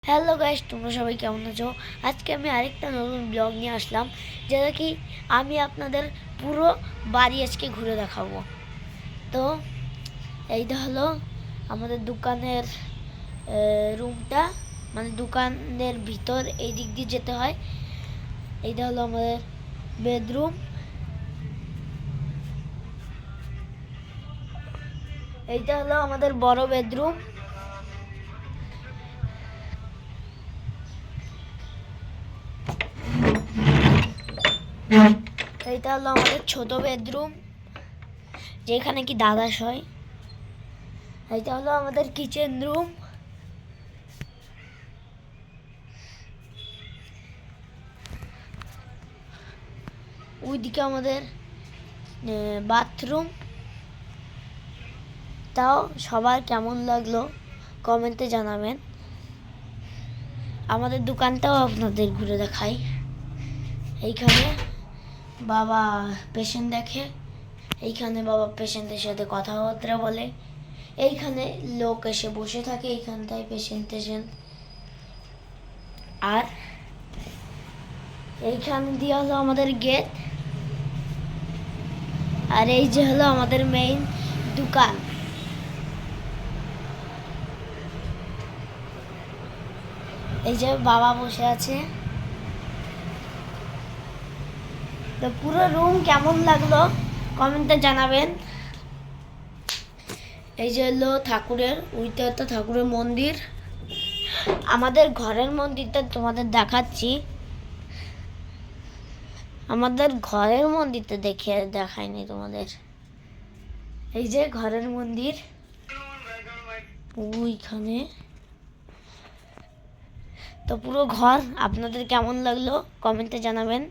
Hello guys, তোমরা সবাই কেমন আছো? আজকে আমি আরেকটা নতুন ব্লগ নিয়ে আসলাম, যেটা কি আমি আপনাদের পুরো বাড়ি আজকে ঘুরে দেখাবো। তো এইটা হলো আমাদের দোকানের রুমটা, মানে দোকানের ভিতর এই দিক দিয়ে যেতে হয়। এইটা হলো আমাদের বেডরুম। এইটা হলো আমাদের বড় বেডরুম। এইটা হলো আমাদের ছোট বেডরুম, যেখানে কি দাদা শয়। এইটা হলো আমাদের কিচেন রুম। ওইদিকে আমাদের বাথরুম। তাও সবার কেমন লাগলো কমেন্টে জানাবেন। আমাদের দোকানটাও আপনাদের ঘুরে দেখাই। এইখানে বাবা পেশেন্ট দেখে, এইখানে বাবা পেশেন্টের সাথে কথাবার্তা বলে, এইখানে লোক এসে বসে থাকে, এইখানটায় পেশেন্ট। আর এইখানে দিয়ে হলো আমাদের গেট। আর এই যে হলো আমাদের মেইন দোকান। এই যে বাবা বসে আছে। তো পুরো রুম কেমন লাগলো কমেন্টে জানাবেন। এই যে হলো ঠাকুরের, ওইটা তো ঠাকুরের মন্দির। আমাদের ঘরের মন্দিরটা তোমাদের দেখাচ্ছি। আমাদের ঘরের মন্দিরটা দেখায়নি তোমাদের। এই যে ঘরের মন্দির ওইখানে। তো পুরো ঘর আপনাদের কেমন লাগলো কমেন্টে জানাবেন।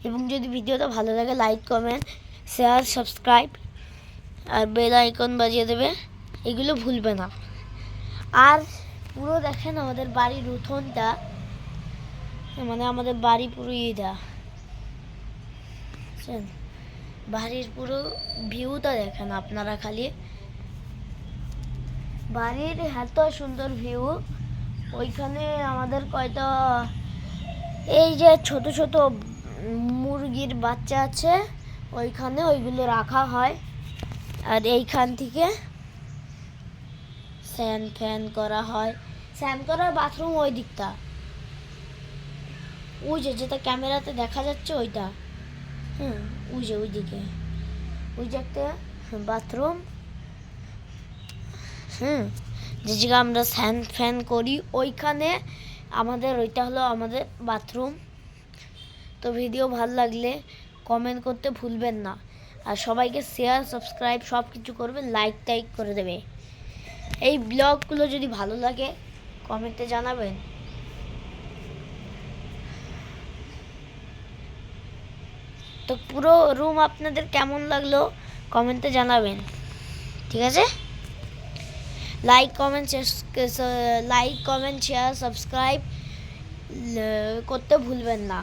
এবং যদি ভিডিওটা ভালো লাগে লাইক, কমেন্ট, শেয়ার, সাবস্ক্রাইব আর বেল আইকন বাজিয়ে দেবে, এগুলো ভুলবে না। আর পুরো দেখেন আমাদের বাড়ির উঠোনটা, মানে আমাদের বাড়ি পুরো ইটা, বাড়ির পুরো ভিউটা দেখেন আপনারা খালি। বাড়ির এত সুন্দর ভিউ। ওইখানে আমাদের কয়টা এই যে ছোট ছোট মুরগির বাচ্চা আছে, ওইখানে ওইগুলো রাখা হয়। আর এইখান থেকে স্নান ফ্যান করা হয়। স্নান করার বাথরুম ওই দিকটা, ওই যে যেটা ক্যামেরাতে দেখা যাচ্ছে ওইটা। ওই যে ওইদিকে ওই যে একটা বাথরুম। যে জায়গা আমরা স্নান ফ্যান করি ওইখানে আমাদের, ওইটা হলো আমাদের বাথরুম। তো ভিডিও ভালো লাগলে কমেন্ট করতে ভুলবেন না। আর সবাইকে শেয়ার, সাবস্ক্রাইব সব কিছু করবেন, লাইক টাইক করে দেবে। এই ব্লগগুলো যদি ভালো লাগে কমেন্টে জানাবেন। তো পুরো রুম আপনাদের কেমন লাগলো কমেন্টে জানাবেন, ঠিক আছে? লাইক কমেন্ট শেয়ার, সাবস্ক্রাইব করতে ভুলবেন না।